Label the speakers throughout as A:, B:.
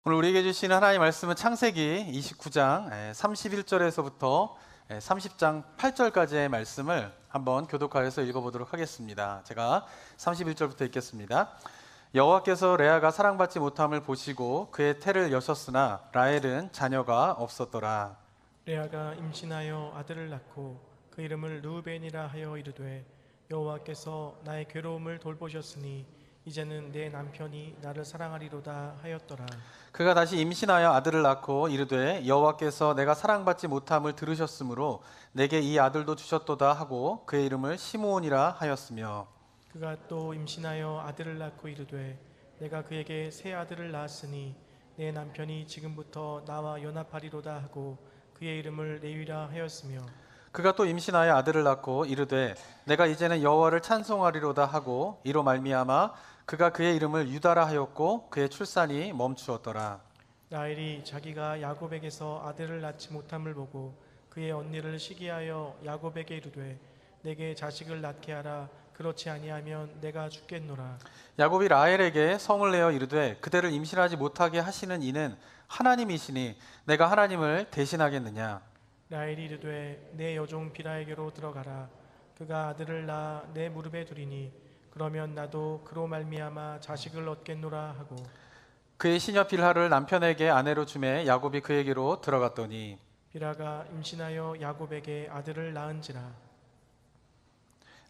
A: 오늘 우리에게 주시는 하나님의 말씀은 창세기 29장 31절에서부터 30장 8절까지의 말씀을 한번 교독하여서 읽어보도록 하겠습니다. 제가 31절부터 읽겠습니다. 여호와께서 레아가 사랑받지 못함을 보시고 그의 태를 여셨으나 라헬은 자녀가 없었더라.
B: 레아가 임신하여 아들을 낳고 그 이름을 르우벤이라 하여 이르되 여호와께서 나의 괴로움을 돌보셨으니 이제는 내 남편이 나를 사랑하리로다 하였더라.
A: 그가 다시 임신하여 아들을 낳고 이르되 여호와께서 내가 사랑받지 못함을 들으셨으므로 내게 이 아들도 주셨도다 하고 그의 이름을 시므온이라 하였으며,
B: 그가 또 임신하여 아들을 낳고 이르되 내가 그에게 새 아들을 낳았으니 내 남편이 지금부터 나와 연합하리로다 하고 그의 이름을 레위라 하였으며,
A: 그가 또 임신하여 아들을 낳고 이르되 내가 이제는 여호와를 찬송하리로다 하고 이로 말미암아 그가 그의 이름을 유다라 하였고 그의 출산이 멈추었더라.
B: 라헬이 자기가 야곱에게서 아들을 낳지 못함을 보고 그의 언니를 시기하여 야곱에게 이르되 내게 자식을 낳게 하라. 그렇지 아니하면 내가 죽겠노라.
A: 야곱이 라헬에게 성을 내어 이르되 그대를 임신하지 못하게 하시는 이는 하나님이시니 내가 하나님을 대신하겠느냐.
B: 라헬이 이르되 내 여종 비라에게로 들어가라. 그가 아들을 낳아 내 무릎에 두리니 그러면 나도 그로 말미암아 자식을 얻겠노라 하고,
A: 그의 시녀 빌하를 남편에게 아내로 주매 야곱이 그에게로 들어갔더니
B: 비라가 임신하여 야곱에게 아들을 낳은지라.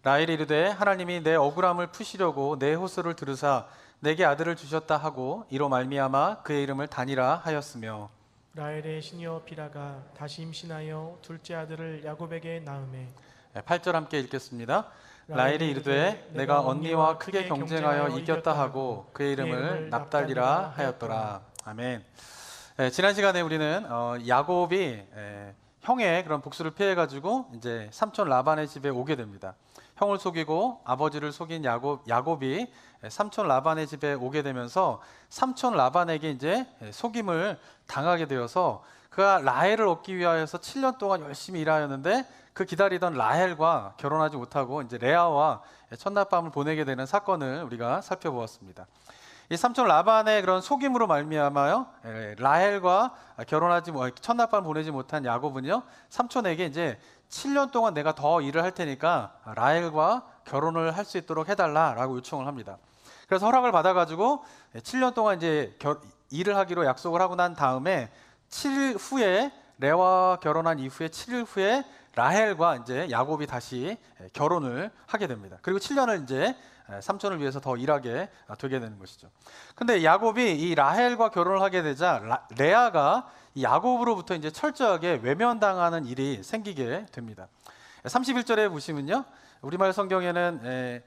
A: 라헬이 이르되 하나님이 내 억울함을 푸시려고 내 호소를 들으사 내게 아들을 주셨다 하고 이로 말미암아 그의 이름을 다니라 하였으며,
B: 라헬의 시녀 비라가 다시 임신하여 둘째 아들을 야곱에게 낳음에
A: 8절 함께 읽겠습니다. 라헬이 이르되 내가 언니와 크게 경쟁하여 이겼다 하고 그의 이름을 납달리라 하였더라. 아멘. 지난 시간에 우리는 야곱이 형의 그런 복수를 피해가지고 이제 삼촌 라반의 집에 오게 됩니다. 형을 속이고 아버지를 속인 야곱이 삼촌 라반의 집에 오게 되면서 삼촌 라반에게 이제 속임을 당하게 되어서 그가 라헬을 얻기 위하여서 7년 동안 열심히 일하였는데 그 기다리던 라헬과 결혼하지 못하고 이제 레아와 첫날밤을 보내게 되는 사건을 우리가 살펴보았습니다. 이 삼촌 라반의 그런 속임으로 말미암아요 라헬과 첫날밤을 보내지 못한 야곱은요 삼촌에게 이제 7년 동안 내가 더 일을 할 테니까 라헬과 결혼을 할 수 있도록 해달라라고 요청을 합니다. 그래서 허락을 받아가지고 7년 동안 이제 일을 하기로 약속을 하고 난 다음에 7일 후에 레아와 결혼한 이후에 7일 후에 라헬과 이제 야곱이 다시 결혼을 하게 됩니다. 그리고 7년을 이제 삼촌을 위해서 더 일하게 되게 되는 것이죠. 근데 야곱이 이 라헬과 결혼을 하게 되자 레아가 이 야곱으로부터 이제 철저하게 외면당하는 일이 생기게 됩니다. 31절에 보시면요. 우리말 성경에는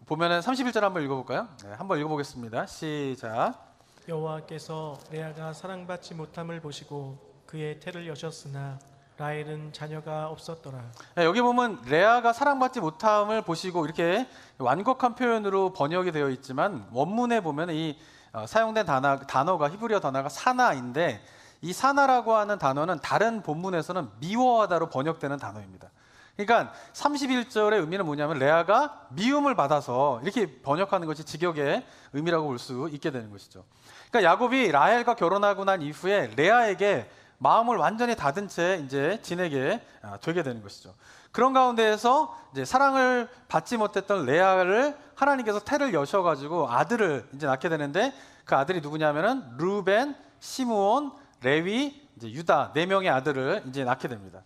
A: 보면은 31절 한번 읽어볼까요? 한번 읽어보겠습니다. 시작.
B: 여호와께서 레아가 사랑받지 못함을 보시고 그의 태를 여셨으나 라헬은 자녀가 없었더라.
A: 여기 보면 레아가 사랑받지 못함을 보시고 이렇게 완곡한 표현으로 번역이 되어 있지만 원문에 보면 이 사용된 단어가 히브리어 단어가 사나인데 이 사나라고 하는 단어는 다른 본문에서는 미워하다로 번역되는 단어입니다. 그러니까 31절의 의미는 뭐냐면 레아가 미움을 받아서 이렇게 번역하는 것이 직역의 의미라고 볼 수 있게 되는 것이죠. 그러니까 야곱이 라헬과 결혼하고 난 이후에 레아에게 마음을 완전히 닫은 채 이제 지내게 되게 되는 것이죠. 그런 가운데에서 이제 사랑을 받지 못했던 레아를 하나님께서 태를 여셔가지고 아들을 이제 낳게 되는데 그 아들이 누구냐면은 르우벤, 시므온, 레위, 이제 유다 4명의 아들을 이제 낳게 됩니다.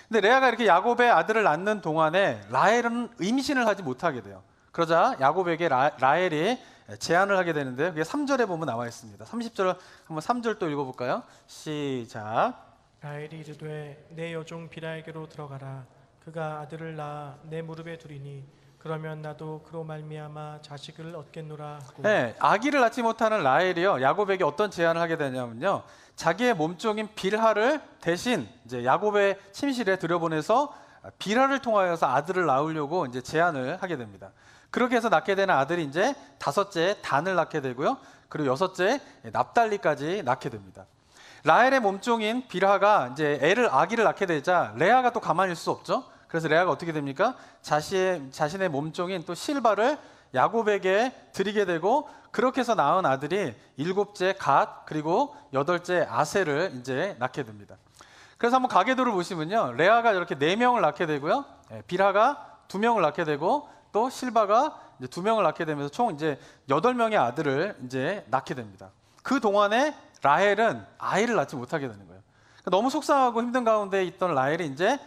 A: 근데 레아가 이렇게 야곱의 아들을 낳는 동안에 라헬은 임신을 하지 못하게 돼요. 그러자 야곱에게 라헬이 제안을 하게 되는데 그게 3절에 보면 나와 있습니다. 30절 한번 3절 또 읽어볼까요? 시작.
B: 라헬이 이르되 내 여종 비라에게로 들어가라. 그가 아들을 낳아 내 무릎에 두리니 그러면 나도 그로 말미암아 자식을 얻겠노라 하고.
A: 네, 아기를 낳지 못하는 라헬이요 야곱에게 어떤 제안을 하게 되냐면요 자기의 몸종인 빌하를 대신 이제 야곱의 침실에 들여보내서 빌하를 통하여서 아들을 낳으려고 이제 제안을 하게 됩니다. 그렇게 해서 낳게 되는 아들이 이제 5째 단을 낳게 되고요. 그리고 6째 납달리까지 낳게 됩니다. 라헬의 몸종인 빌하가 이제 아기를 낳게 되자 레아가 또 가만히 있을 수 없죠. 그래서 레아가 어떻게 됩니까? 자신의 몸종인 또 실바를 야곱에게 드리게 되고 그렇게 해서 낳은 아들이 7째 갓 그리고 8째 아셀을 이제 낳게 됩니다. 그래서 한번 가계도를 보시면요. 레아가 이렇게 4명을 낳게 되고요. 빌하가 2명을 낳게 되고 또 실바가 이제 2명을 낳게 되면서 총 이제 8명의 아들을 이제 낳게 됩니다. 그 동안에 라헬은 아이를 낳지 못하게 되는 거예요. 그러니까 너무 속상하고 힘든 가운데 있던 라헬이 이제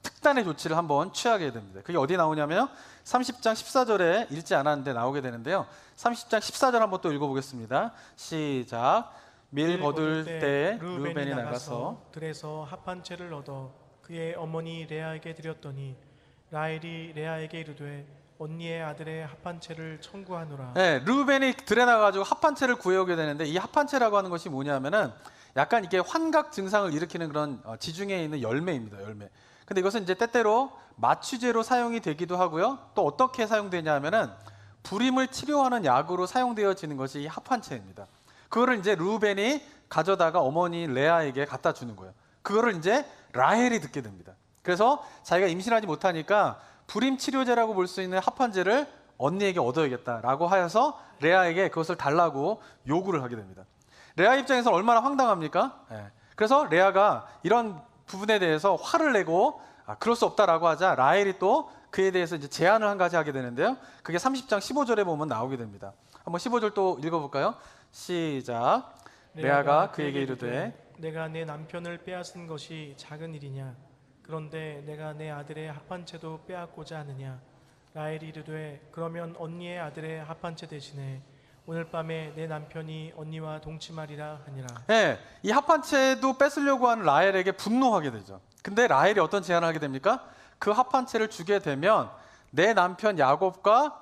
A: 특단의 조치를 한번 취하게 됩니다. 그게 어디 나오냐면 30장 14절에 읽지 않았는데 나오게 되는데요. 30장 14절 한번 또 읽어보겠습니다. 시작. 밀 거둘 때 르우벤이 나가서
B: 들에서 합한 채를 얻어 그의 어머니 레아에게 드렸더니 라헬이 레아에게 이르되 언니의 아들의 합한 채를 청구하노라.
A: 네, 르우벤이 들에 나가지고 합한 채를 구해오게 되는데 이 합한 채라고 하는 것이 뭐냐면은 약간 이게 환각 증상을 일으키는 그런 지중해에 있는 열매입니다. 열매. 근데 이것은 이제 때때로 마취제로 사용이 되기도 하고요. 또 어떻게 사용되냐 하면은 불임을 치료하는 약으로 사용되어지는 것이 이 합한채입니다. 그거를 이제 르우벤이 가져다가 어머니 레아에게 갖다 주는 거예요. 그거를 이제 라헬이 듣게 됩니다. 그래서 자기가 임신하지 못하니까 불임 치료제라고 볼 수 있는 합한제를 언니에게 얻어야겠다라고 하여서 레아에게 그것을 달라고 요구를 하게 됩니다. 레아 입장에서는 얼마나 황당합니까? 그래서 레아가 이런 부분에 대해서 화를 내고 그럴 수 없다라고 하자 라헬이 또 그에 대해서 이제 제안을 한 가지 하게 되는데요. 그게 30장 15절에 보면 나오게 됩니다. 한번 15절 또 읽어볼까요? 시작. 레아가 그에게 이르되
B: 내가 내 남편을 빼앗은 것이 작은 일이냐? 그런데 내가 내 아들의 합한채도 빼앗고자 하느냐? 라헬이 이르되 그러면 언니의 아들의 합한채 대신에 오늘 밤에 내 남편이 언니와 동침하리라 하니라.
A: 네, 이 합한채도 뺏으려고 하는 라헬에게 분노하게 되죠. 근데 라헬이 어떤 제안을 하게 됩니까? 그 합한채를 주게 되면 내 남편 야곱과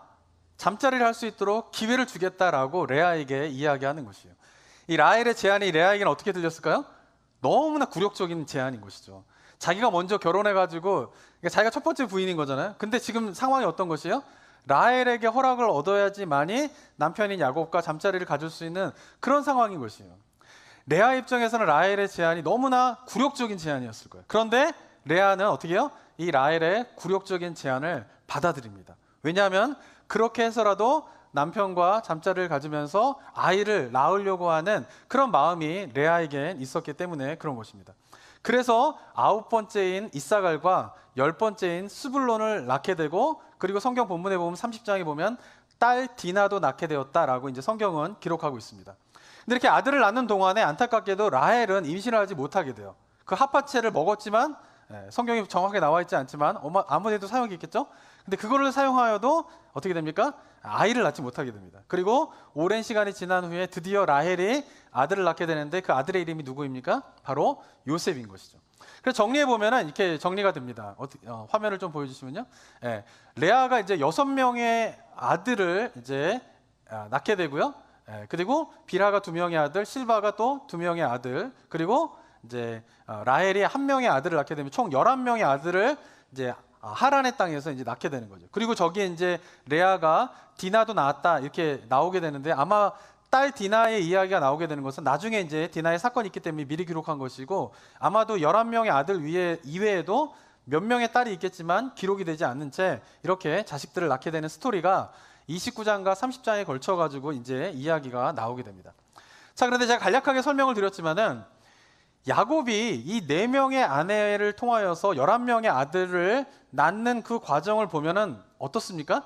A: 잠자리를 할 수 있도록 기회를 주겠다라고 레아에게 이야기하는 것이에요. 이 라헬의 제안이 레아에게는 어떻게 들렸을까요? 너무나 굴욕적인 제안인 것이죠. 자기가 먼저 결혼해가지고 그러니까 자기가 첫 번째 부인인 거잖아요. 근데 지금 상황이 어떤 것이에요? 라헬에게 허락을 얻어야지만이 남편인 야곱과 잠자리를 가질 수 있는 그런 상황인 것이에요. 레아 입장에서는 라헬의 제안이 너무나 굴욕적인 제안이었을 거예요. 그런데 레아는 어떻게 해요? 이 라헬의 굴욕적인 제안을 받아들입니다. 왜냐하면 그렇게 해서라도 남편과 잠자리를 가지면서 아이를 낳으려고 하는 그런 마음이 레아에겐 있었기 때문에 그런 것입니다. 그래서 9번째인 이사갈과 10번째인 스불론을 낳게 되고 그리고 성경 본문에 보면 30장에 보면 딸 디나도 낳게 되었다라고 이제 성경은 기록하고 있습니다. 근데 이렇게 아들을 낳는 동안에 안타깝게도 라헬은 임신을 하지 못하게 돼요. 그 합한채를 먹었지만 성경이 정확하게 나와 있지 않지만 아무데도 사용이 있겠죠? 근데 그거를 사용하여도 어떻게 됩니까? 아이를 낳지 못하게 됩니다. 그리고 오랜 시간이 지난 후에 드디어 라헬이 아들을 낳게 되는데 그 아들의 이름이 누구입니까? 바로 요셉인 것이죠. 그래서 정리해 보면은 이렇게 정리가 됩니다. 화면을 좀 보여주시면요. 레아가 이제 6명의 아들을 이제 낳게 되고요. 그리고 빌하가 2명의 아들, 실바가 또 2명의 아들, 그리고 이제 라헬이 1명의 아들을 낳게 되면 총 11명의 아들을 이제 하란의 땅에서 이제 낳게 되는 거죠. 그리고 저기에 이제 레아가 디나도 낳았다 이렇게 나오게 되는데 아마 딸 디나의 이야기가 나오게 되는 것은 나중에 이제 디나의 사건이 있기 때문에 미리 기록한 것이고 아마도 11명의 아들 이외에도 몇 명의 딸이 있겠지만 기록이 되지 않는 채 이렇게 자식들을 낳게 되는 스토리가 29장과 30장에 걸쳐 가지고 이제 이야기가 나오게 됩니다. 자, 그런데 제가 간략하게 설명을 드렸지만은 야곱이 이 4명의 아내를 통하여서 11명의 아들을 낳는 그 과정을 보면은 어떻습니까?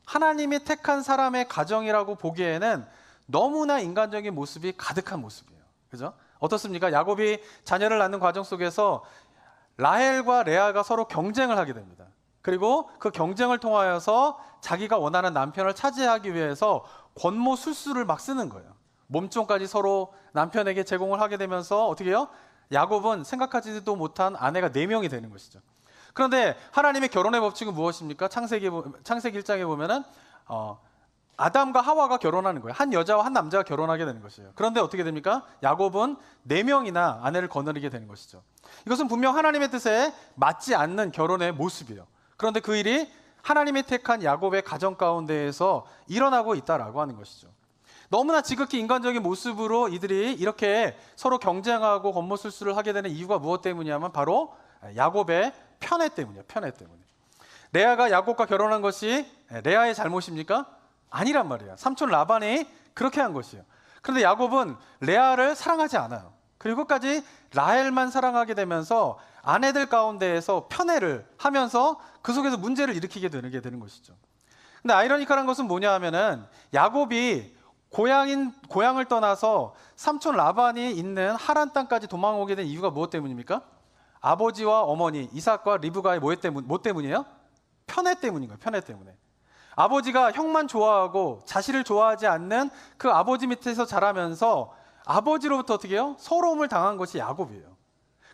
A: 하나님이 택한 사람의 가정이라고 보기에는 너무나 인간적인 모습이 가득한 모습이에요. 그죠? 어떻습니까? 야곱이 자녀를 낳는 과정 속에서 라헬과 레아가 서로 경쟁을 하게 됩니다. 그리고 그 경쟁을 통하여서 자기가 원하는 남편을 차지하기 위해서 권모술수를 막 쓰는 거예요. 몸종까지 서로 남편에게 제공을 하게 되면서 어떻게 해요? 야곱은 생각하지도 못한 아내가 4명이 되는 것이죠. 그런데 하나님의 결혼의 법칙은 무엇입니까? 창세기 1장에 보면은 아담과 하와가 결혼하는 거예요. 한 여자와 한 남자가 결혼하게 되는 것이에요. 그런데 어떻게 됩니까? 야곱은 4명이나 아내를 거느리게 되는 것이죠. 이것은 분명 하나님의 뜻에 맞지 않는 결혼의 모습이에요. 그런데 그 일이 하나님이 택한 야곱의 가정 가운데에서 일어나고 있다라고 하는 것이죠. 너무나 지극히 인간적인 모습으로 이들이 이렇게 서로 경쟁하고 권모술수를 하게 되는 이유가 무엇 때문이냐면 바로 야곱의 편애 때문이에요. 편애 때문에. 레아가 야곱과 결혼한 것이 레아의 잘못입니까? 아니란 말이에요. 삼촌 라반이 그렇게 한 것이에요. 그런데 야곱은 레아를 사랑하지 않아요. 그리고 끝까지 라헬만 사랑하게 되면서 아내들 가운데에서 편애를 하면서 그 속에서 문제를 일으키게 되는 것이죠. 근데 아이러니컬한 것은 뭐냐 하면은 야곱이 고향을 떠나서 삼촌 라반이 있는 하란 땅까지 도망오게 된 이유가 무엇 때문입니까? 아버지와 어머니 이삭과 리브가의 뭐 때문이에요? 편애 때문인 거예요. 편애 때문에. 아버지가 형만 좋아하고 자신을 좋아하지 않는 그 아버지 밑에서 자라면서 아버지로부터 어떻게 해요? 서러움을 당한 것이 야곱이에요.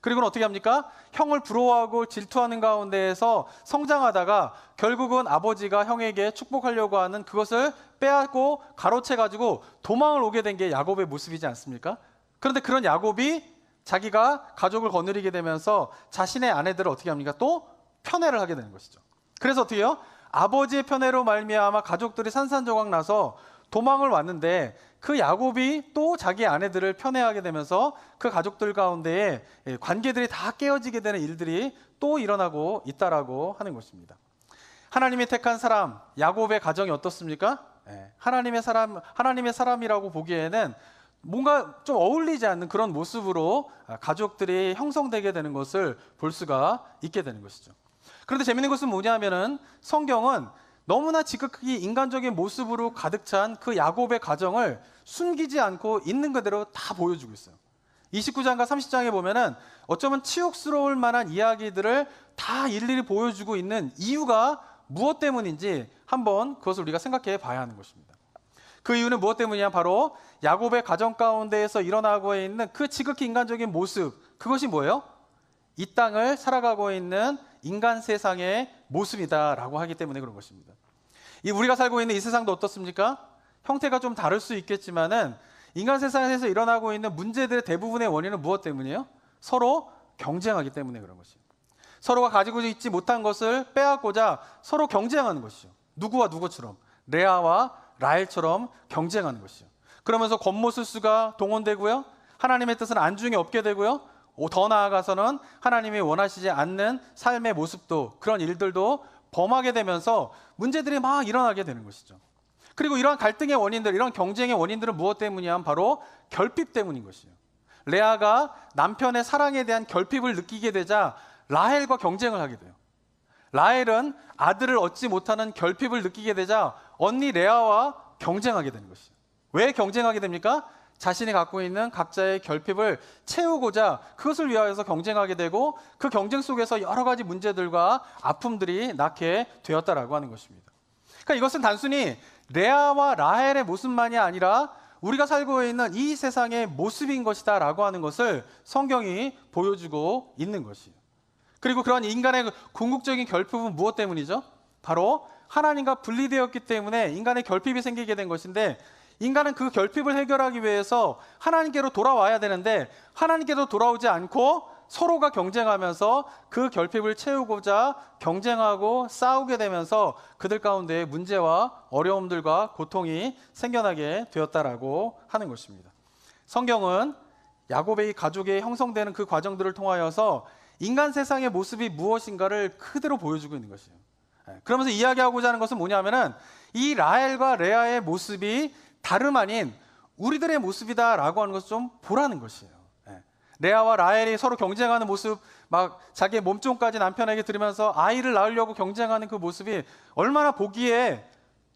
A: 그리고는 어떻게 합니까? 형을 부러워하고 질투하는 가운데에서 성장하다가 결국은 아버지가 형에게 축복하려고 하는 그것을 빼앗고 가로채가지고 도망을 오게 된 게 야곱의 모습이지 않습니까? 그런데 그런 야곱이 자기가 가족을 거느리게 되면서 자신의 아내들을 어떻게 합니까? 또 편애를 하게 되는 것이죠. 그래서 어떻게 해요? 아버지의 편애로 말미암아 가족들이 산산조각 나서 도망을 왔는데 그 야곱이 또 자기 아내들을 편애하게 되면서 그 가족들 가운데에 관계들이 다 깨어지게 되는 일들이 또 일어나고 있다라고 하는 것입니다. 하나님이 택한 사람 야곱의 가정이 어떻습니까? 하나님의 사람이라고 보기에는 뭔가 좀 어울리지 않는 그런 모습으로 가족들이 형성되게 되는 것을 볼 수가 있게 되는 것이죠. 그런데 재밌는 것은 뭐냐면은 성경은 너무나 지극히 인간적인 모습으로 가득 찬 그 야곱의 가정을 숨기지 않고 있는 그대로 다 보여주고 있어요. 29장과 30장에 보면은 어쩌면 치욕스러울 만한 이야기들을 다 일일이 보여주고 있는 이유가 무엇 때문인지 한번 그것을 우리가 생각해 봐야 하는 것입니다. 그 이유는 무엇 때문이냐? 바로 야곱의 가정 가운데에서 일어나고 있는 그 지극히 인간적인 모습, 그것이 뭐예요? 이 땅을 살아가고 있는 인간 세상의 모습이다라고 하기 때문에 그런 것입니다. 우리가 살고 있는 이 세상도 어떻습니까? 형태가 좀 다를 수 있겠지만은 인간 세상에서 일어나고 있는 문제들의 대부분의 원인은 무엇 때문이에요? 서로 경쟁하기 때문에 그런 것이에요. 서로가 가지고 있지 못한 것을 빼앗고자 서로 경쟁하는 것이죠. 누구와 누구처럼, 레아와 라헬처럼 경쟁하는 것이죠. 그러면서 권모술수가 동원되고요, 하나님의 뜻은 안중에 없게 되고요, 더 나아가서는 하나님이 원하시지 않는 삶의 모습도, 그런 일들도 범하게 되면서 문제들이 막 일어나게 되는 것이죠. 그리고 이러한 갈등의 원인들, 이런 경쟁의 원인들은 무엇 때문이냐면 바로 결핍 때문인 것이에요. 레아가 남편의 사랑에 대한 결핍을 느끼게 되자 라헬과 경쟁을 하게 돼요. 라헬은 아들을 얻지 못하는 결핍을 느끼게 되자 언니 레아와 경쟁하게 되는 것이에요. 왜 경쟁하게 됩니까? 자신이 갖고 있는 각자의 결핍을 채우고자 그것을 위하여서 경쟁하게 되고 그 경쟁 속에서 여러 가지 문제들과 아픔들이 낳게 되었다라고 하는 것입니다. 그러니까 이것은 단순히 레아와 라헬의 모습만이 아니라 우리가 살고 있는 이 세상의 모습인 것이다 라고 하는 것을 성경이 보여주고 있는 것이에요. 그리고 그런 인간의 궁극적인 결핍은 무엇 때문이죠? 바로 하나님과 분리되었기 때문에 인간의 결핍이 생기게 된 것인데, 인간은 그 결핍을 해결하기 위해서 하나님께로 돌아와야 되는데 하나님께로 돌아오지 않고 서로가 경쟁하면서 그 결핍을 채우고자 경쟁하고 싸우게 되면서 그들 가운데 문제와 어려움들과 고통이 생겨나게 되었다라고 하는 것입니다. 성경은 야곱의 가족이 형성되는 그 과정들을 통하여서 인간 세상의 모습이 무엇인가를 그대로 보여주고 있는 것이에요. 그러면서 이야기하고자 하는 것은 뭐냐면은 이 라헬과 레아의 모습이 다름 아닌 우리들의 모습이다라고 하는 것을 좀 보라는 것이에요. 레아와 라헬이 서로 경쟁하는 모습, 막 자기의 몸종까지 남편에게 들으면서 아이를 낳으려고 경쟁하는 그 모습이 얼마나 보기에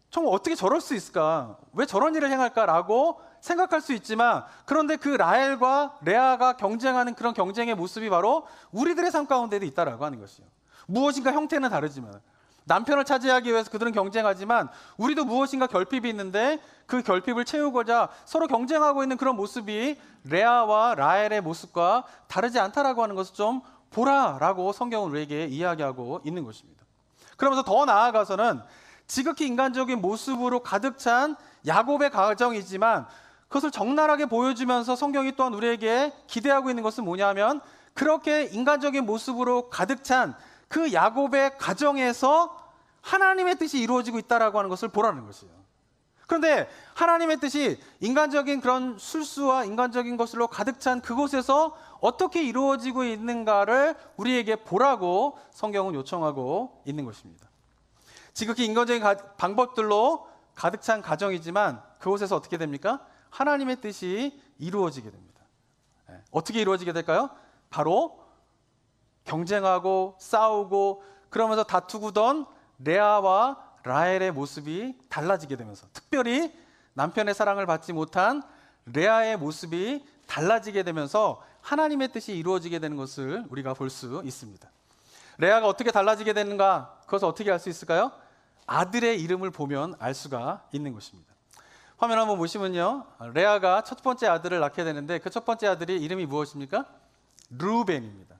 A: 정말 어떻게 저럴 수 있을까? 왜 저런 일을 행할까라고 생각할 수 있지만, 그런데 그 라헬과 레아가 경쟁하는 그런 경쟁의 모습이 바로 우리들의 삶 가운데도 있다라고 하는 것이에요. 무엇인가 형태는 다르지만 남편을 차지하기 위해서 그들은 경쟁하지만 우리도 무엇인가 결핍이 있는데 그 결핍을 채우고자 서로 경쟁하고 있는 그런 모습이 레아와 라헬의 모습과 다르지 않다라고 하는 것을 좀 보라라고 성경은 우리에게 이야기하고 있는 것입니다. 그러면서 더 나아가서는 지극히 인간적인 모습으로 가득 찬 야곱의 가정이지만 그것을 적나라하게 보여주면서 성경이 또한 우리에게 기대하고 있는 것은 뭐냐면, 그렇게 인간적인 모습으로 가득 찬 그 야곱의 가정에서 하나님의 뜻이 이루어지고 있다라고 하는 것을 보라는 것이에요. 그런데 하나님의 뜻이 인간적인 그런 술수와 인간적인 것으로 가득 찬 그곳에서 어떻게 이루어지고 있는가를 우리에게 보라고 성경은 요청하고 있는 것입니다. 지극히 인간적인 방법들로 가득 찬 가정이지만 그곳에서 어떻게 됩니까? 하나님의 뜻이 이루어지게 됩니다. 어떻게 이루어지게 될까요? 바로 경쟁하고 싸우고 그러면서 다투고던 레아와 라헬의 모습이 달라지게 되면서, 특별히 남편의 사랑을 받지 못한 레아의 모습이 달라지게 되면서 하나님의 뜻이 이루어지게 되는 것을 우리가 볼 수 있습니다. 레아가 어떻게 달라지게 되는가? 그것을 어떻게 알 수 있을까요? 아들의 이름을 보면 알 수가 있는 것입니다. 화면 한번 보시면요, 레아가 첫 번째 아들을 낳게 되는데 그 첫 번째 아들이 이름이 무엇입니까? 르우벤입니다.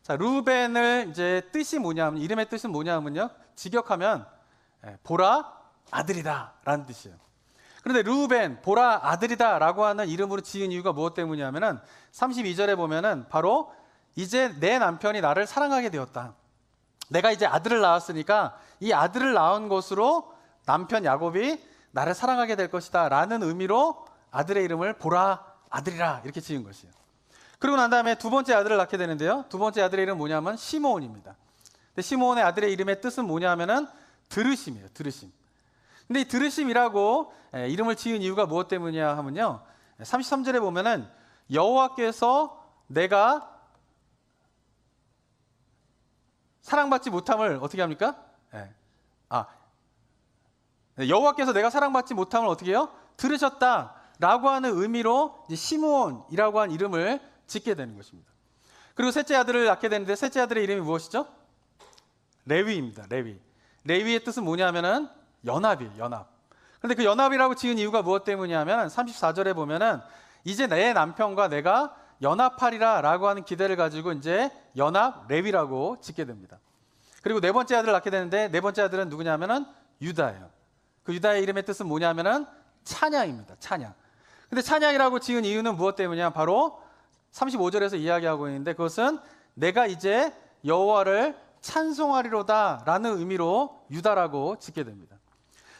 A: 자, 르우벤을 이제 뜻이 뭐냐면, 이름의 뜻은 뭐냐면요, 직역하면 보라 아들이다 라는 뜻이에요. 그런데 르우벤, 보라 아들이다 라고 하는 이름으로 지은 이유가 무엇 때문이냐면은 32절에 보면은 바로 이제 내 남편이 나를 사랑하게 되었다. 내가 이제 아들을 낳았으니까 이 아들을 낳은 것으로 남편 야곱이 나를 사랑하게 될 것이다 라는 의미로 아들의 이름을 보라 아들이라 이렇게 지은 것이에요. 그리고 난 다음에 두 번째 아들을 낳게 되는데요, 두 번째 아들의 이름은 뭐냐면 시므온입니다. 근데 시므온의 아들의 이름의 뜻은 뭐냐면은 들으심이에요. 들으심. 근데 이 들으심이라고 이름을 지은 이유가 무엇 때문이냐 하면요, 33절에 보면은 여호와께서 내가 사랑받지 못함을 어떻게 합니까? 여호와께서 내가 사랑받지 못함을 어떻게 해요? 들으셨다라고 하는 의미로 이제 시므온이라고 한 이름을 짓게 되는 것입니다. 그리고 셋째 아들을 낳게 되는데 셋째 아들의 이름이 무엇이죠? 레위입니다. 레위. 레위의 뜻은 뭐냐면은 연합이에요. 연합. 그런데 그 연합이라고 지은 이유가 무엇 때문이냐면 34절에 보면은 이제 내 남편과 내가 연합하리라라고 하는 기대를 가지고 이제 연합 레위라고 짓게 됩니다. 그리고 네 번째 아들을 낳게 되는데 네 번째 아들은 누구냐면은 유다예요. 그 유다의 이름의 뜻은 뭐냐면은 찬양입니다. 찬양. 근데 찬양이라고 지은 이유는 무엇 때문이냐? 바로 35절에서 이야기하고 있는데 그것은 내가 이제 여호와를 찬송하리로다라는 의미로 유다라고 짓게 됩니다.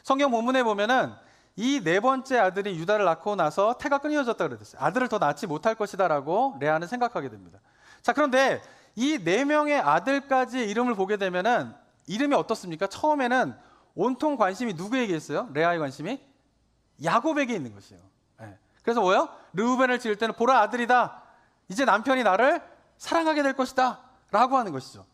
A: 성경 본문에 보면은 이 네 번째 아들이 유다를 낳고 나서 태가 끊어졌다 그랬어요. 아들을 더 낳지 못할 것이다라고 레아는 생각하게 됩니다. 자, 그런데 이 네 명의 아들까지의 이름을 보게 되면은 이름이 어떻습니까? 처음에는 온통 관심이 누구에게 있어요? 레아의 관심이 야곱에게 있는 것이에요. 그래서 뭐예요? 르우벤을 지을 때는 보라 아들이다. 이제 남편이 나를 사랑하게 될 것이다 라고 하는 것이죠.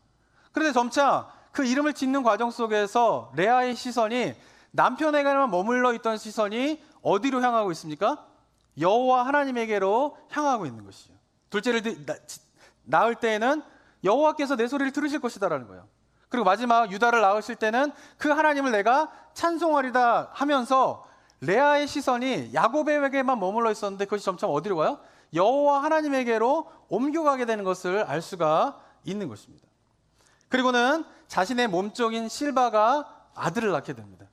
A: 그런데 점차 그 이름을 짓는 과정 속에서 레아의 시선이, 남편에게만 머물러 있던 시선이 어디로 향하고 있습니까? 여호와 하나님에게로 향하고 있는 것이죠. 둘째를 낳을 때에는 여호와께서 내 소리를 들으실 것이다라는 거예요. 그리고 마지막 유다를 낳으실 때는 그 하나님을 내가 찬송하리다 하면서 레아의 시선이 야곱에게만 머물러 있었는데 그것이 점차 어디로 가요? 여호와 하나님에게로 옮겨가게 되는 것을 알 수가 있는 것입니다. 그리고는 자신의 몸종인 실바가 아들을 낳게 됩니다.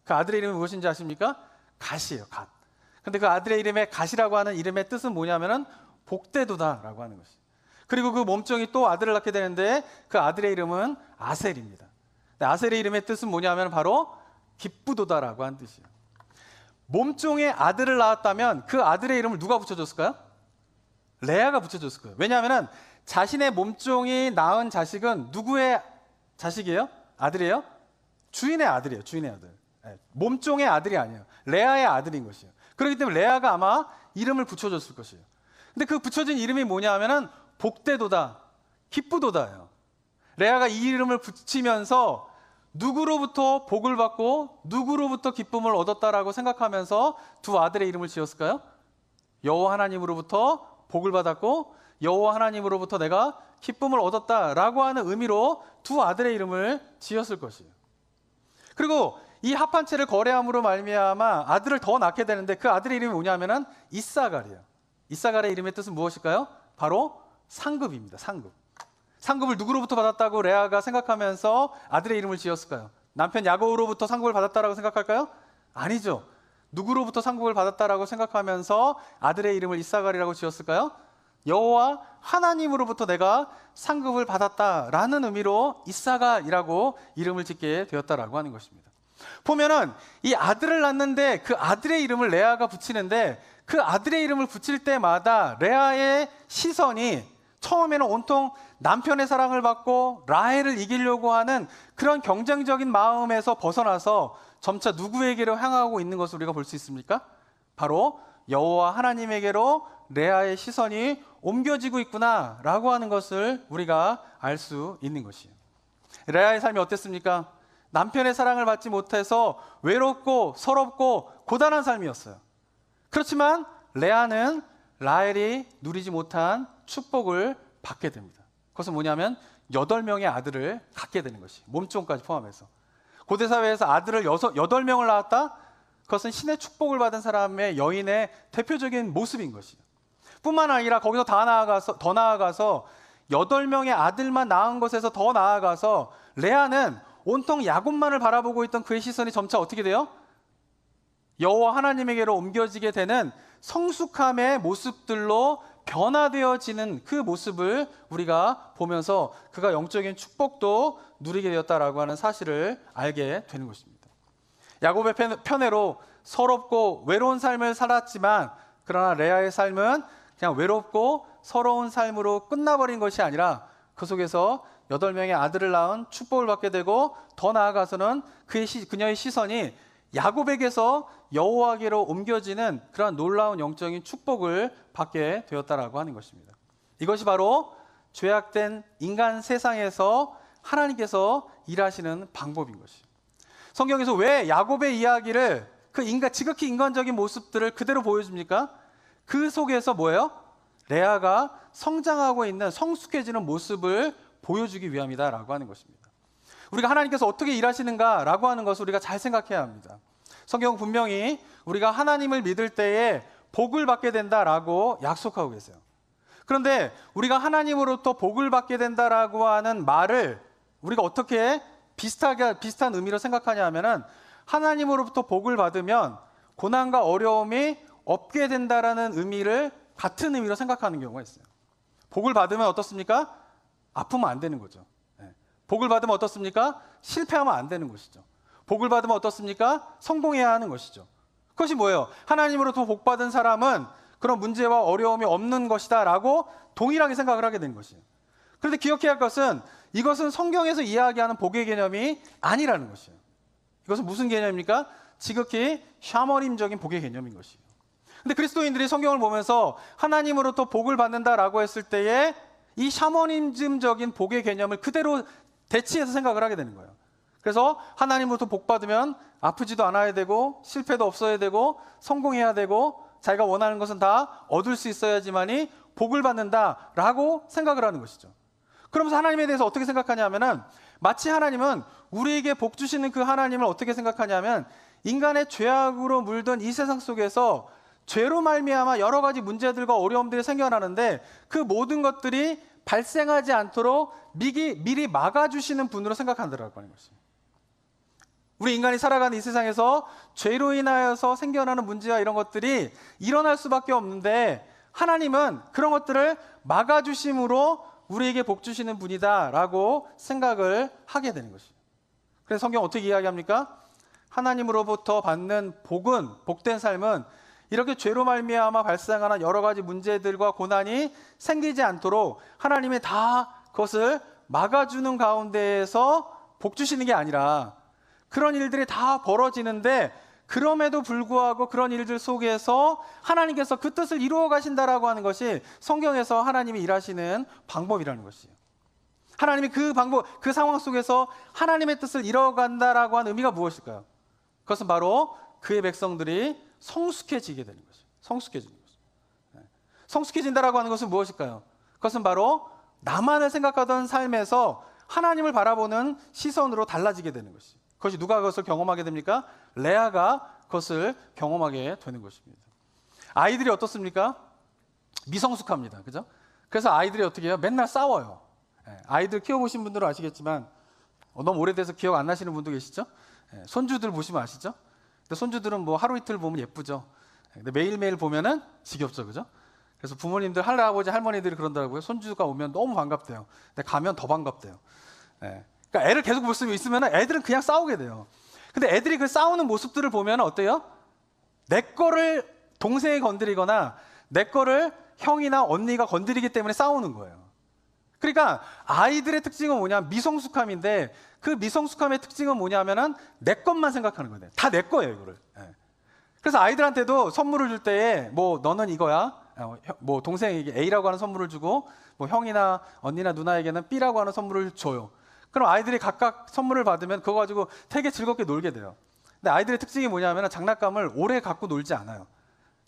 A: 그 아들의 이름이 무엇인지 아십니까? 갓이에요. 갓. 근데 그 아들의 이름에 갓이라고 하는 이름의 뜻은 뭐냐면은 복되도다라고 하는 것이에요. 그리고 그 몸종이 또 아들을 낳게 되는데 그 아들의 이름은 아셀입니다. 아셀의 이름의 뜻은 뭐냐면 바로 기쁘도다라고 하는 뜻이에요. 몸종의 아들을 낳았다면 그 아들의 이름을 누가 붙여줬을까요? 레아가 붙여줬을 거예요. 왜냐하면 자신의 몸종이 낳은 자식은 누구의 자식이에요? 아들이에요? 주인의 아들이에요. 주인의 아들. 몸종의 아들이 아니에요. 레아의 아들인 것이에요. 그렇기 때문에 레아가 아마 이름을 붙여줬을 것이에요. 근데 그 붙여진 이름이 뭐냐 하면은 복되도다, 기쁘도다예요. 레아가 이 이름을 붙이면서 누구로부터 복을 받고 누구로부터 기쁨을 얻었다라고 생각하면서 두 아들의 이름을 지었을까요? 여호와 하나님으로부터 복을 받았고 여호와 하나님으로부터 내가 기쁨을 얻었다라고 하는 의미로 두 아들의 이름을 지었을 것이에요. 그리고 이 합한 채를 거래함으로 말미암아 아들을 더 낳게 되는데 그 아들의 이름이 뭐냐면은 이사갈이에요. 이사갈의 이름의 뜻은 무엇일까요? 바로 상급입니다. 상급. 상급을 누구로부터 받았다고 레아가 생각하면서 아들의 이름을 지었을까요? 남편 야곱으로부터 상급을 받았다라고 생각할까요? 아니죠. 누구로부터 상급을 받았다라고 생각하면서 아들의 이름을 이사갈이라고 지었을까요? 여호와 하나님으로부터 내가 상급을 받았다라는 의미로 이사갈이라고 이름을 짓게 되었다라고 하는 것입니다. 보면은 이 아들을 낳는데 그 아들의 이름을 레아가 붙이는데 그 아들의 이름을 붙일 때마다 레아의 시선이 처음에는 온통 남편의 사랑을 받고 라헬을 이기려고 하는 그런 경쟁적인 마음에서 벗어나서 점차 누구에게로 향하고 있는 것을 우리가 볼 수 있습니까? 바로 여호와 하나님에게로 레아의 시선이 옮겨지고 있구나라고 하는 것을 우리가 알 수 있는 것이에요. 레아의 삶이 어땠습니까? 남편의 사랑을 받지 못해서 외롭고 서럽고 고단한 삶이었어요. 그렇지만 레아는 라헬이 누리지 못한 축복을 받게 됩니다. 그것은 뭐냐면 8명의 아들을 갖게 되는 것이, 몸종까지 포함해서. 고대 사회에서 아들을 8명을 낳았다? 그것은 신의 축복을 받은 사람의 여인의 대표적인 모습인 것이에요. 뿐만 아니라 거기서 더 나아가서 8명의 아들만 낳은 것에서 더 나아가서 레아는 온통 야곱만을 바라보고 있던 그의 시선이 점차 어떻게 돼요? 여호와 하나님에게로 옮겨지게 되는 성숙함의 모습들로 변화되어지는 그 모습을 우리가 보면서 그가 영적인 축복도 누리게 되었다라고 하는 사실을 알게 되는 것입니다. 야곱의 편애로 서럽고 외로운 삶을 살았지만, 그러나 레아의 삶은 그냥 외롭고 서러운 삶으로 끝나버린 것이 아니라 그 속에서 8명의 아들을 낳은 축복을 받게 되고, 더 나아가서는 그녀의 시선이 야곱에게서 여호와께로 옮겨지는 그러한 놀라운 영적인 축복을 받게 되었다라고 하는 것입니다. 이것이 바로 죄악된 인간 세상에서 하나님께서 일하시는 방법인 것이에요. 성경에서 왜 야곱의 이야기를 지극히 인간적인 모습들을 그대로 보여줍니까? 그 속에서 뭐예요? 레아가 성장하고 있는 성숙해지는 모습을 보여주기 위함이다라고 하는 것입니다. 우리가 하나님께서 어떻게 일하시는가라고 하는 것을 우리가 잘 생각해야 합니다. 성경은 분명히 우리가 하나님을 믿을 때에 복을 받게 된다라고 약속하고 계세요. 그런데 우리가 하나님으로부터 복을 받게 된다라고 하는 말을 우리가 어떻게 비슷한 의미로 생각하냐 하면은, 하나님으로부터 복을 받으면 고난과 어려움이 없게 된다라는 의미를 같은 의미로 생각하는 경우가 있어요. 복을 받으면 어떻습니까? 아프면 안 되는 거죠. 복을 받으면 어떻습니까? 실패하면 안 되는 것이죠. 복을 받으면 어떻습니까? 성공해야 하는 것이죠. 그것이 뭐예요? 하나님으로부터 복 받은 사람은 그런 문제와 어려움이 없는 것이다 라고 동일하게 생각을 하게 되는 것이에요. 그런데 기억해야 할 것은, 이것은 성경에서 이야기하는 복의 개념이 아니라는 것이에요. 이것은 무슨 개념입니까? 지극히 샤머님적인 복의 개념인 것이에요. 근데 그리스도인들이 성경을 보면서 하나님으로부터 복을 받는다라고 했을 때에 이 샤머니즘적인 복의 개념을 그대로 대치해서 생각을 하게 되는 거예요. 그래서 하나님으로부터 복 받으면 아프지도 않아야 되고, 실패도 없어야 되고, 성공해야 되고, 자기가 원하는 것은 다 얻을 수 있어야지만이 복을 받는다라고 생각을 하는 것이죠. 그러면서 하나님에 대해서 어떻게 생각하냐면은, 마치 하나님은 우리에게 복 주시는 그 하나님을 어떻게 생각하냐면, 인간의 죄악으로 물든 이 세상 속에서 죄로 말미암아 여러 가지 문제들과 어려움들이 생겨나는데, 그 모든 것들이 발생하지 않도록 미리 막아주시는 분으로 생각한다라고 하는 것입니다. 우리 인간이 살아가는 이 세상에서 죄로 인하여서 생겨나는 문제와 이런 것들이 일어날 수밖에 없는데, 하나님은 그런 것들을 막아주심으로 우리에게 복 주시는 분이다라고 생각을 하게 되는 것이에요. 그래서 성경 어떻게 이야기합니까? 하나님으로부터 받는 복된 삶은 이렇게 죄로 말미암아 발생하는 여러 가지 문제들과 고난이 생기지 않도록 하나님이 다 그것을 막아주는 가운데에서 복 주시는 게 아니라, 그런 일들이 다 벌어지는데 그럼에도 불구하고 그런 일들 속에서 하나님께서 그 뜻을 이루어 가신다라고 하는 것이 성경에서 하나님이 일하시는 방법이라는 것이에요. 하나님이 그 상황 속에서 하나님의 뜻을 이뤄간다라고 하는 의미가 무엇일까요? 그것은 바로 그의 백성들이 성숙해지게 되는 것이에요. 성숙해지는 것이에요. 성숙해진다라고 하는 것은 무엇일까요? 그것은 바로 나만을 생각하던 삶에서 하나님을 바라보는 시선으로 달라지게 되는 것이에요. 그것이 누가 그것을 경험하게 됩니까? 레아가 그것을 경험하게 되는 것입니다. 아이들이 어떻습니까? 미성숙합니다. 그죠? 그래서 아이들이 어떻게 해요? 맨날 싸워요. 아이들 키워보신 분들은 아시겠지만, 너무 오래돼서 기억 안 나시는 분도 계시죠? 손주들 보시면 아시죠? 근데 손주들은 뭐 하루 이틀 보면 예쁘죠. 근데 매일매일 보면은 지겹죠. 그죠? 그래서 부모님들, 할아버지, 할머니들이 그런다고요. 손주가 오면 너무 반갑대요. 근데 가면 더 반갑대요. 그러니까 애를 계속 볼 수 있으면 애들은 그냥 싸우게 돼요. 근데 애들이 그 싸우는 모습들을 보면 어때요? 내 거를 동생이 건드리거나 내 거를 형이나 언니가 건드리기 때문에 싸우는 거예요. 그러니까 아이들의 특징은 뭐냐? 미성숙함인데 그 미성숙함의 특징은 뭐냐면은 내 것만 생각하는 거예요. 다 내 거예요, 이거를. 예. 그래서 아이들한테도 선물을 줄 때에 뭐 너는 이거야. 뭐 동생에게 A라고 하는 선물을 주고 뭐 형이나 언니나 누나에게는 B라고 하는 선물을 줘요. 그럼 아이들이 각각 선물을 받으면 그거 가지고 되게 즐겁게 놀게 돼요. 근데 아이들의 특징이 뭐냐면 장난감을 오래 갖고 놀지 않아요.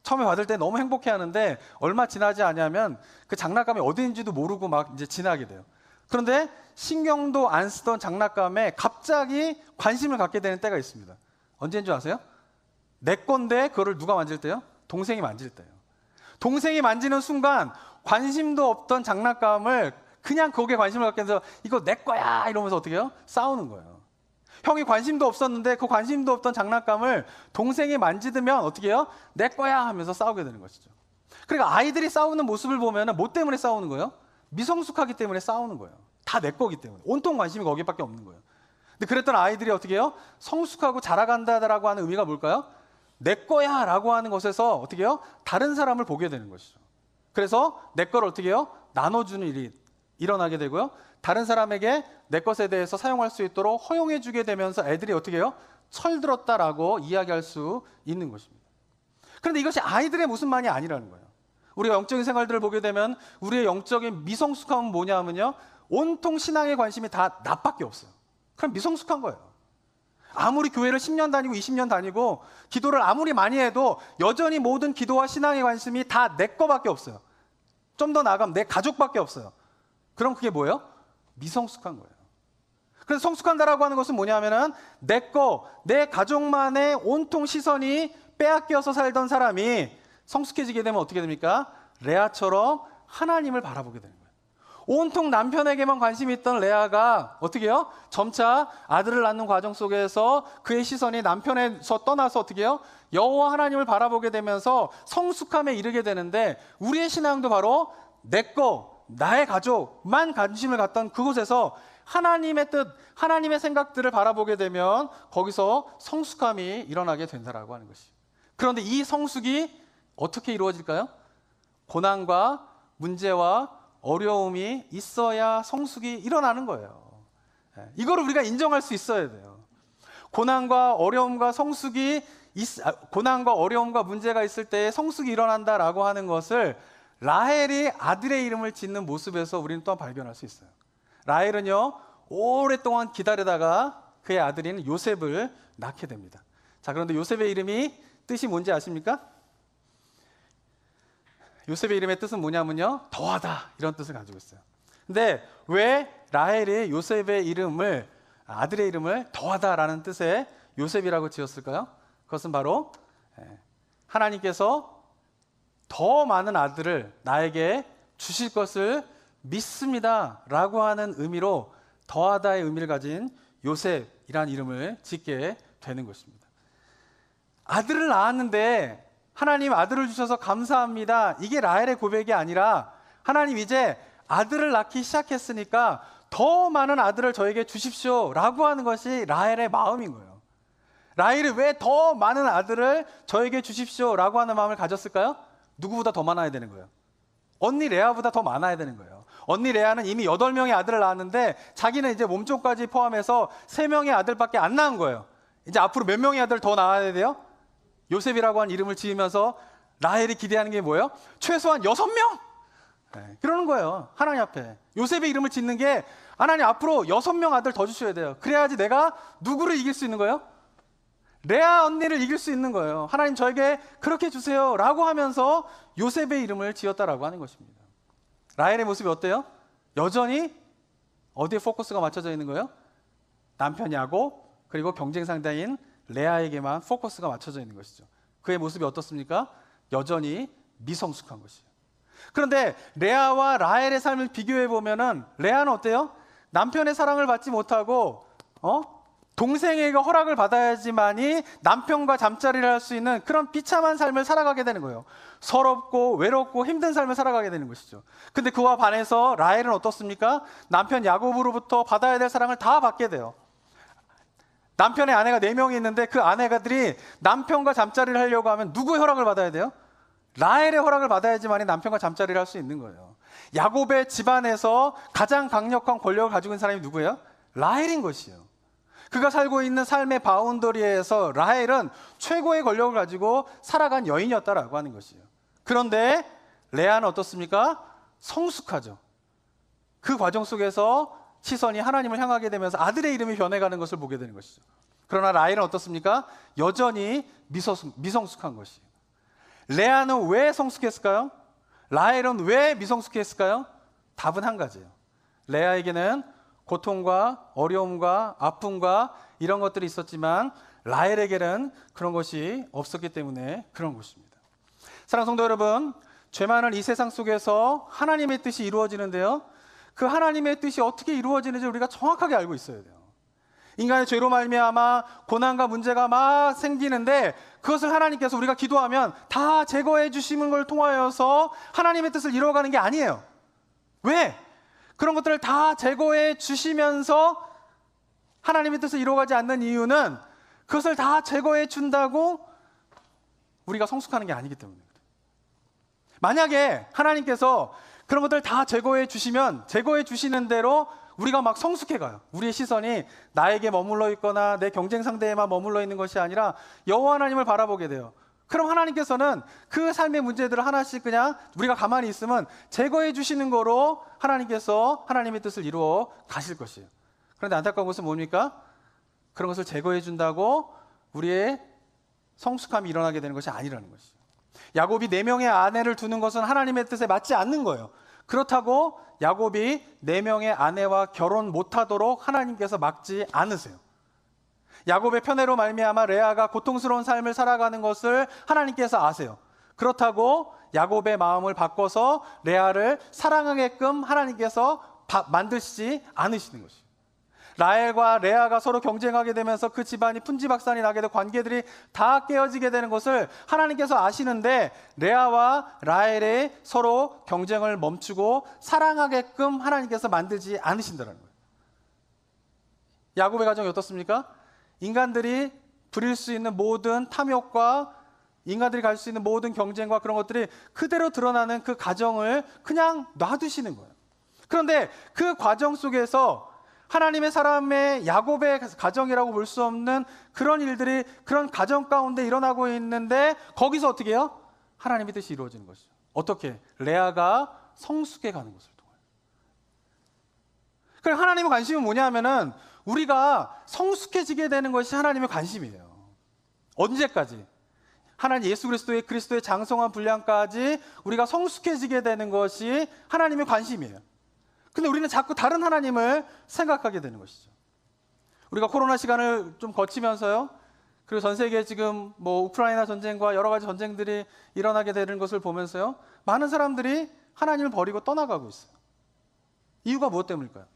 A: 처음에 받을 때 너무 행복해 하는데 얼마 지나지 않으면 그 장난감이 어디 있는지도 모르고 막 이제 지나게 돼요. 그런데 신경도 안 쓰던 장난감에 갑자기 관심을 갖게 되는 때가 있습니다. 언제인 줄 아세요? 내 건데 그거를 누가 만질 때요? 동생이 만질 때요. 동생이 만지는 순간 관심도 없던 장난감을 그냥 거기에 관심을 갖게 돼서 이거 내 거야 이러면서 어떻게 해요? 싸우는 거예요. 형이 관심도 없었는데 그 관심도 없던 장난감을 동생이 만지면 어떻게 해요? 내 거야 하면서 싸우게 되는 것이죠. 그러니까 아이들이 싸우는 모습을 보면 뭐 때문에 싸우는 거예요? 미성숙하기 때문에 싸우는 거예요. 다 내 거기 때문에. 온통 관심이 거기밖에 없는 거예요. 근데 그랬던 아이들이 어떻게 해요? 성숙하고 자라간다라고 하는 의미가 뭘까요? 내 거야 라고 하는 것에서 어떻게 해요? 다른 사람을 보게 되는 것이죠. 그래서 내 거를 어떻게 해요? 나눠주는 일이 일어나게 되고요. 다른 사람에게 내 것에 대해서 사용할 수 있도록 허용해 주게 되면서 애들이 어떻게 해요? 철들었다라고 이야기할 수 있는 것입니다. 그런데 이것이 아이들의 모습만이 아니라는 거예요. 우리가 영적인 생활들을 보게 되면 우리의 영적인 미성숙함은 뭐냐면요. 온통 신앙의 관심이 다 나밖에 없어요. 그럼 미성숙한 거예요. 아무리 교회를 10년 다니고 20년 다니고 기도를 아무리 많이 해도 여전히 모든 기도와 신앙의 관심이 다 내 거밖에 없어요. 좀 더 나아가면 내 가족밖에 없어요. 그럼 그게 뭐예요? 미성숙한 거예요. 그래서 성숙한다라고 하는 것은 뭐냐면은 내 거, 내 가족만의 온통 시선이 빼앗겨서 살던 사람이 성숙해지게 되면 어떻게 됩니까? 레아처럼 하나님을 바라보게 되는 거예요. 온통 남편에게만 관심이 있던 레아가 어떻게 해요? 점차 아들을 낳는 과정 속에서 그의 시선이 남편에서 떠나서 어떻게 해요? 여호와 하나님을 바라보게 되면서 성숙함에 이르게 되는데 우리의 신앙도 바로 내 거, 나의 가족만 관심을 갖던 그곳에서 하나님의 뜻, 하나님의 생각들을 바라보게 되면 거기서 성숙함이 일어나게 된다라고 하는 것이. 그런데 이 성숙이 어떻게 이루어질까요? 고난과 문제와 어려움이 있어야 성숙이 일어나는 거예요. 이걸 우리가 인정할 수 있어야 돼요. 고난과 어려움과 고난과 어려움과 문제가 있을 때 성숙이 일어난다라고 하는 것을 라헬이 아들의 이름을 짓는 모습에서 우리는 또한 발견할 수 있어요. 라헬은요 오랫동안 기다리다가 그의 아들인 요셉을 낳게 됩니다. 자, 그런데 요셉의 이름이 뜻이 뭔지 아십니까? 요셉의 이름의 뜻은 뭐냐면요 더하다 이런 뜻을 가지고 있어요. 근데 왜 라헬이 요셉의 이름을 아들의 이름을 더하다라는 뜻의 요셉이라고 지었을까요? 그것은 바로 하나님께서 더 많은 아들을 나에게 주실 것을 믿습니다 라고 하는 의미로 더하다의 의미를 가진 요셉이라는 이름을 짓게 되는 것입니다. 아들을 낳았는데 하나님 아들을 주셔서 감사합니다. 이게 라헬의 고백이 아니라 하나님 이제 아들을 낳기 시작했으니까 더 많은 아들을 저에게 주십시오 라고 하는 것이 라헬의 마음인 거예요. 라헬이 왜 더 많은 아들을 저에게 주십시오 라고 하는 마음을 가졌을까요? 누구보다 더 많아야 되는 거예요. 언니 레아보다 더 많아야 되는 거예요. 언니 레아는 이미 8명의 아들을 낳았는데 자기는 이제 몸종까지 포함해서 3명의 아들밖에 안 낳은 거예요. 이제 앞으로 몇 명의 아들 더 낳아야 돼요? 요셉이라고 한 이름을 지으면서 라헬이 기대하는 게 뭐예요? 최소한 6명! 그러는 거예요. 하나님 앞에. 요셉의 이름을 짓는 게 하나님 앞으로 6명 아들 더 주셔야 돼요. 그래야지 내가 누구를 이길 수 있는 거예요? 레아 언니를 이길 수 있는 거예요. 하나님 저에게 그렇게 주세요 라고 하면서 요셉의 이름을 지었다라고 하는 것입니다. 라헬의 모습이 어때요? 여전히 어디에 포커스가 맞춰져 있는 거예요? 남편 야곱 그리고 경쟁 상대인 레아에게만 포커스가 맞춰져 있는 것이죠. 그의 모습이 어떻습니까? 여전히 미성숙한 것이에요. 그런데 레아와 라헬의 삶을 비교해 보면은 레아는 어때요? 남편의 사랑을 받지 못하고 동생에게 허락을 받아야지만이 남편과 잠자리를 할 수 있는 그런 비참한 삶을 살아가게 되는 거예요. 서럽고 외롭고 힘든 삶을 살아가게 되는 것이죠. 근데 그와 반해서 라헬은 어떻습니까? 남편 야곱으로부터 받아야 될 사랑을 다 받게 돼요. 남편의 아내가 4명이 있는데 그 아내가들이 남편과 잠자리를 하려고 하면 누구의 허락을 받아야 돼요? 라헬의 허락을 받아야지만이 남편과 잠자리를 할 수 있는 거예요. 야곱의 집안에서 가장 강력한 권력을 가지고 있는 사람이 누구예요? 라헬인 것이에요. 그가 살고 있는 삶의 바운더리에서 라헬은 최고의 권력을 가지고 살아간 여인이었다라고 하는 것이에요. 그런데 레아는 어떻습니까? 성숙하죠. 그 과정 속에서 시선이 하나님을 향하게 되면서 아들의 이름이 변해가는 것을 보게 되는 것이죠. 그러나 라헬은 어떻습니까? 여전히 미성숙한 것이에요. 레아는 왜 성숙했을까요? 라헬은 왜 미성숙했을까요? 답은 한 가지예요. 레아에게는 고통과 어려움과 아픔과 이런 것들이 있었지만 라헬에게는 그런 것이 없었기 때문에 그런 것입니다. 사랑하는 성도 여러분, 죄 많은 이 세상 속에서 하나님의 뜻이 이루어지는데요, 그 하나님의 뜻이 어떻게 이루어지는지 우리가 정확하게 알고 있어야 돼요. 인간의 죄로 말미암아 고난과 문제가 막 생기는데 그것을 하나님께서 우리가 기도하면 다 제거해 주시는 걸 통하여서 하나님의 뜻을 이루어가는 게 아니에요. 왜? 그런 것들을 다 제거해 주시면서 하나님의 뜻을 이루어가지 않는 이유는 그것을 다 제거해 준다고 우리가 성숙하는 게 아니기 때문입니다. 만약에 하나님께서 그런 것들을 다 제거해 주시면 제거해 주시는 대로 우리가 막 성숙해 가요. 우리의 시선이 나에게 머물러 있거나 내 경쟁 상대에만 머물러 있는 것이 아니라 여호와 하나님을 바라보게 돼요. 그럼 하나님께서는 그 삶의 문제들을 하나씩 그냥 우리가 가만히 있으면 제거해 주시는 거로 하나님께서 하나님의 뜻을 이루어 가실 것이에요. 그런데 안타까운 것은 뭡니까? 그런 것을 제거해 준다고 우리의 성숙함이 일어나게 되는 것이 아니라는 것이죠. 야곱이 4명의 아내를 두는 것은 하나님의 뜻에 맞지 않는 거예요. 그렇다고 야곱이 4명의 아내와 결혼 못하도록 하나님께서 막지 않으세요. 야곱의 편애로 말미암아 레아가 고통스러운 삶을 살아가는 것을 하나님께서 아세요. 그렇다고 야곱의 마음을 바꿔서 레아를 사랑하게끔 하나님께서 만드시지 않으시는 것이에요. 라헬과 레아가 서로 경쟁하게 되면서 그 집안이 풍지박산이 나게 되고 관계들이 다 깨어지게 되는 것을 하나님께서 아시는데 레아와 라헬의 서로 경쟁을 멈추고 사랑하게끔 하나님께서 만들지 않으신다는 거예요. 야곱의 가정이 어떻습니까? 인간들이 부릴 수 있는 모든 탐욕과 인간들이 갈 수 있는 모든 경쟁과 그런 것들이 그대로 드러나는 그 가정을 그냥 놔두시는 거예요. 그런데 그 과정 속에서 하나님의 사람의 야곱의 가정이라고 볼 수 없는 그런 일들이 그런 가정 가운데 일어나고 있는데 거기서 어떻게 해요? 하나님의 뜻이 이루어지는 것이죠. 어떻게? 레아가 성숙해 가는 것을 통하여. 그럼 하나님의 관심은 뭐냐면은 우리가 성숙해지게 되는 것이 하나님의 관심이에요. 언제까지? 하나님 예수 그리스도의 장성한 분량까지 우리가 성숙해지게 되는 것이 하나님의 관심이에요. 근데 우리는 자꾸 다른 하나님을 생각하게 되는 것이죠. 우리가 코로나 시간을 좀 거치면서요, 그리고 전 세계에 지금 뭐 우크라이나 전쟁과 여러 가지 전쟁들이 일어나게 되는 것을 보면서요, 많은 사람들이 하나님을 버리고 떠나가고 있어요. 이유가 무엇 때문일까요?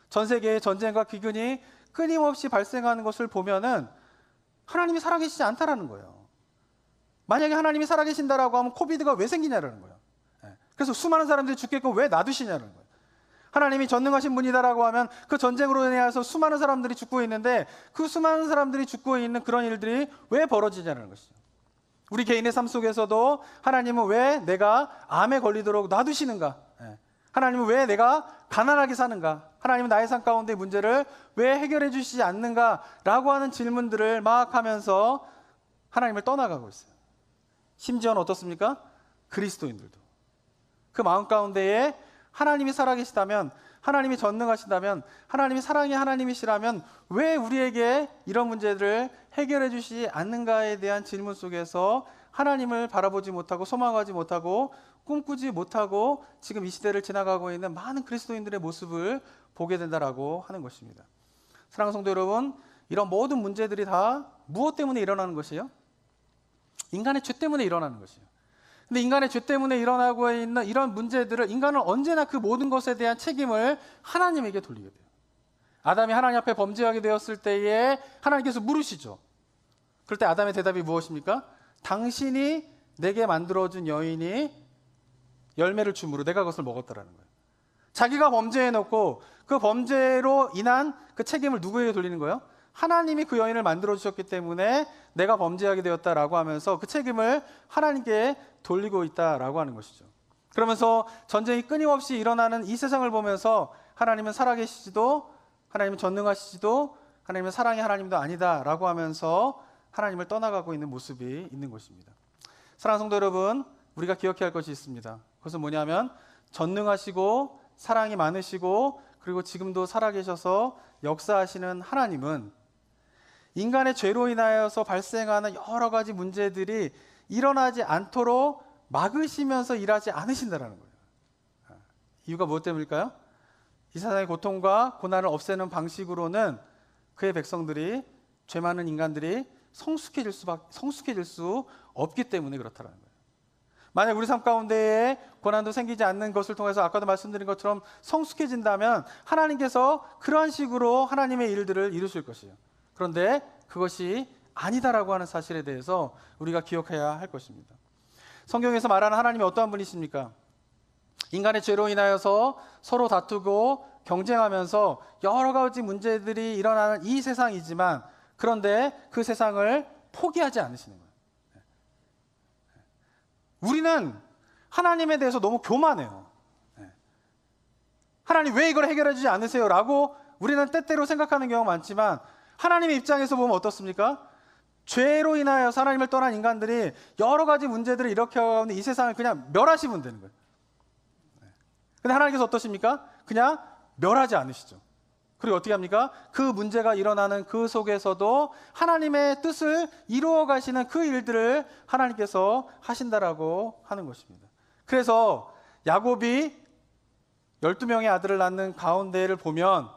A: 전 세계의 전쟁과 기근이 끊임없이 발생하는 것을 보면은 하나님이 살아계시지 않다라는 거예요. 만약에 하나님이 살아계신다라고 하면 코비드가 왜 생기냐라는 거예요. 그래서 수많은 사람들이 죽겠고 왜 놔두시냐는 거예요. 하나님이 전능하신 분이다라고 하면 그 전쟁으로 인해서 수많은 사람들이 죽고 있는데 그 수많은 사람들이 죽고 있는 그런 일들이 왜 벌어지냐는 것이죠. 우리 개인의 삶 속에서도 하나님은 왜 내가 암에 걸리도록 놔두시는가? 하나님은 왜 내가 가난하게 사는가? 하나님은 나의 삶 가운데 문제를 왜 해결해 주시지 않는가? 라고 하는 질문들을 막 하면서 하나님을 떠나가고 있어요. 심지어는 어떻습니까? 그리스도인들도. 그 마음 가운데에 하나님이 살아계시다면, 하나님이 전능하시다면, 하나님이 사랑의 하나님이시라면 왜 우리에게 이런 문제들을 해결해 주시지 않는가에 대한 질문 속에서 하나님을 바라보지 못하고 소망하지 못하고 꿈꾸지 못하고 지금 이 시대를 지나가고 있는 많은 그리스도인들의 모습을 보게 된다라고 하는 것입니다. 사랑하는 성도 여러분, 이런 모든 문제들이 다 무엇 때문에 일어나는 것이에요? 인간의 죄 때문에 일어나는 것이에요. 근데 인간의 죄 때문에 일어나고 있는 이런 문제들을 인간은 언제나 그 모든 것에 대한 책임을 하나님에게 돌리게 돼요. 아담이 하나님 앞에 범죄하게 되었을 때에 하나님께서 물으시죠. 그럴 때 아담의 대답이 무엇입니까? 당신이 내게 만들어준 여인이 열매를 줌으로 내가 그것을 먹었다라는 거예요. 자기가 범죄해놓고 그 범죄로 인한 그 책임을 누구에게 돌리는 거예요? 하나님이 그 여인을 만들어주셨기 때문에 내가 범죄하게 되었다라고 하면서 그 책임을 하나님께 돌리고 있다라고 하는 것이죠. 그러면서 전쟁이 끊임없이 일어나는 이 세상을 보면서 하나님은 살아계시지도, 하나님은 전능하시지도, 하나님은 사랑의 하나님도 아니다라고 하면서 하나님을 떠나가고 있는 모습이 있는 것입니다. 사랑하는 성도 여러분, 우리가 기억해야 할 것이 있습니다. 그것은 뭐냐면 전능하시고 사랑이 많으시고 그리고 지금도 살아계셔서 역사하시는 하나님은 인간의 죄로 인하여서 발생하는 여러 가지 문제들이 일어나지 않도록 막으시면서 일하지 않으신다는 거예요. 이유가 무엇 때문일까요? 이 세상의 고통과 고난을 없애는 방식으로는 그의 백성들이, 죄 많은 인간들이 성숙해질 수 없기 때문에 그렇다는 거예요. 만약 우리 삶 가운데에 고난도 생기지 않는 것을 통해서 아까도 말씀드린 것처럼 성숙해진다면 하나님께서 그러한 식으로 하나님의 일들을 이루실 것이에요. 그런데 그것이 아니다라고 하는 사실에 대해서 우리가 기억해야 할 것입니다. 성경에서 말하는 하나님이 어떠한 분이십니까? 인간의 죄로 인하여서 서로 다투고 경쟁하면서 여러 가지 문제들이 일어나는 이 세상이지만 그런데 그 세상을 포기하지 않으시는 거예요. 우리는 하나님에 대해서 너무 교만해요. 하나님 왜 이걸 해결해 주지 않으세요? 라고 우리는 때때로 생각하는 경우가 많지만 하나님의 입장에서 보면 어떻습니까? 죄로 인하여 하나님을 떠난 인간들이 여러 가지 문제들을 일으켜가고 있는 이 세상을 그냥 멸하시면 되는 거예요. 근데 하나님께서 어떠십니까? 그냥 멸하지 않으시죠. 그리고 어떻게 합니까? 그 문제가 일어나는 그 속에서도 하나님의 뜻을 이루어 가시는 그 일들을 하나님께서 하신다라고 하는 것입니다. 그래서 야곱이 12명의 아들을 낳는 가운데를 보면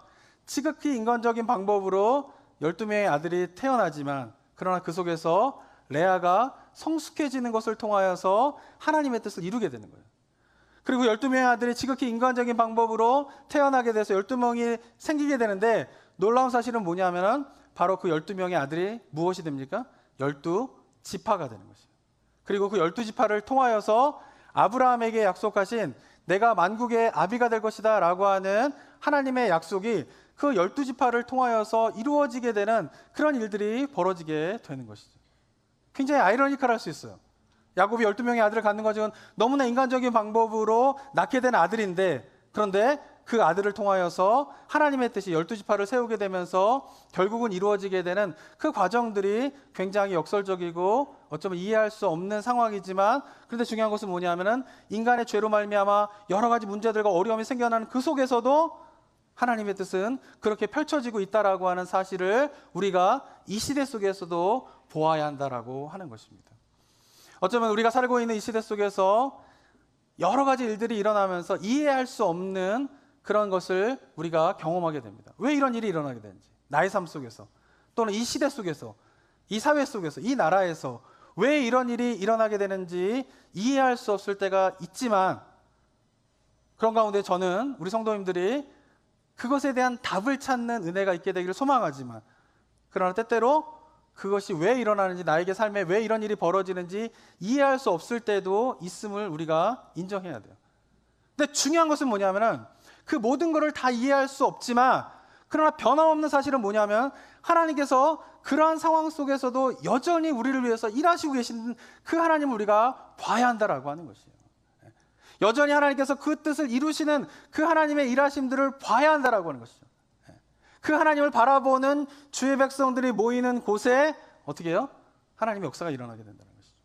A: 지극히 인간적인 방법으로 12명의 아들이 태어나지만 그러나 그 속에서 레아가 성숙해지는 것을 통하여서 하나님의 뜻을 이루게 되는 거예요. 그리고 12명의 아들이 지극히 인간적인 방법으로 태어나게 돼서 12명이 생기게 되는데 놀라운 사실은 뭐냐면 바로 그 12명의 아들이 무엇이 됩니까? 12지파가 되는 것이에요. 그리고 그 12지파를 통하여서 아브라함에게 약속하신 내가 만국의 아비가 될 것이다 라고 하는 하나님의 약속이 그 12지파를 통하여서 이루어지게 되는 그런 일들이 벌어지게 되는 것이죠. 굉장히 아이러니컬할 수 있어요. 야곱이 12명의 아들을 갖는 것은 너무나 인간적인 방법으로 낳게 된 아들인데 그런데 그 아들을 통하여서 하나님의 뜻이 12지파를 세우게 되면서 결국은 이루어지게 되는 그 과정들이 굉장히 역설적이고 어쩌면 이해할 수 없는 상황이지만 그런데 중요한 것은 뭐냐면은 인간의 죄로 말미암아 여러 가지 문제들과 어려움이 생겨나는 그 속에서도 하나님의 뜻은 그렇게 펼쳐지고 있다라고 하는 사실을 우리가 이 시대 속에서도 보아야 한다라고 하는 것입니다. 어쩌면 우리가 살고 있는 이 시대 속에서 여러 가지 일들이 일어나면서 이해할 수 없는 그런 것을 우리가 경험하게 됩니다. 왜 이런 일이 일어나게 되는지, 나의 삶 속에서 또는 이 시대 속에서, 이 사회 속에서, 이 나라에서 왜 이런 일이 일어나게 되는지 이해할 수 없을 때가 있지만 그런 가운데 저는 우리 성도님들이 그것에 대한 답을 찾는 은혜가 있게 되기를 소망하지만 그러나 때때로 그것이 왜 일어나는지, 나에게 삶에 왜 이런 일이 벌어지는지 이해할 수 없을 때도 있음을 우리가 인정해야 돼요. 근데 중요한 것은 뭐냐면은 그 모든 것을 다 이해할 수 없지만 그러나 변함없는 사실은 뭐냐면 하나님께서 그러한 상황 속에서도 여전히 우리를 위해서 일하시고 계신 그 하나님을 우리가 봐야 한다라고 하는 것이에요. 여전히 하나님께서 그 뜻을 이루시는 그 하나님의 일하심들을 봐야 한다라고 하는 것이죠. 그 하나님을 바라보는 주의 백성들이 모이는 곳에 어떻게 해요? 하나님의 역사가 일어나게 된다는 것이죠.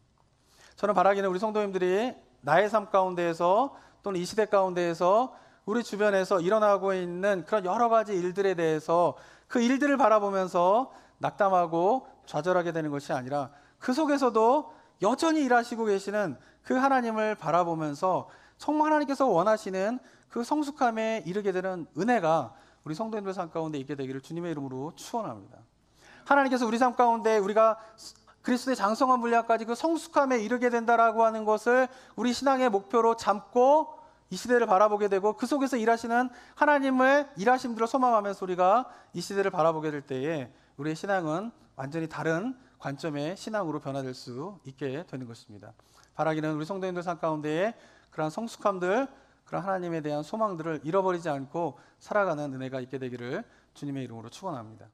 A: 저는 바라기는 우리 성도님들이 나의 삶 가운데에서 또는 이 시대 가운데에서 우리 주변에서 일어나고 있는 그런 여러 가지 일들에 대해서 그 일들을 바라보면서 낙담하고 좌절하게 되는 것이 아니라 그 속에서도 여전히 일하시고 계시는 그 하나님을 바라보면서 정말 하나님께서 원하시는 그 성숙함에 이르게 되는 은혜가 우리 성도님들 삶 가운데 있게 되기를 주님의 이름으로 축원합니다. 하나님께서 우리 삶 가운데 우리가 그리스도의 장성한 분량까지 그 성숙함에 이르게 된다라고 하는 것을 우리 신앙의 목표로 잡고 이 시대를 바라보게 되고 그 속에서 일하시는 하나님을 일하심들을 소망하면서 우리가 이 시대를 바라보게 될 때에 우리의 신앙은 완전히 다른 관점의 신앙으로 변화될 수 있게 되는 것입니다. 바라기는 우리 성도님들 삶 가운데에 그러한 성숙함들, 그런 하나님에 대한 소망들을 잃어버리지 않고 살아가는 은혜가 있게 되기를 주님의 이름으로 축원합니다.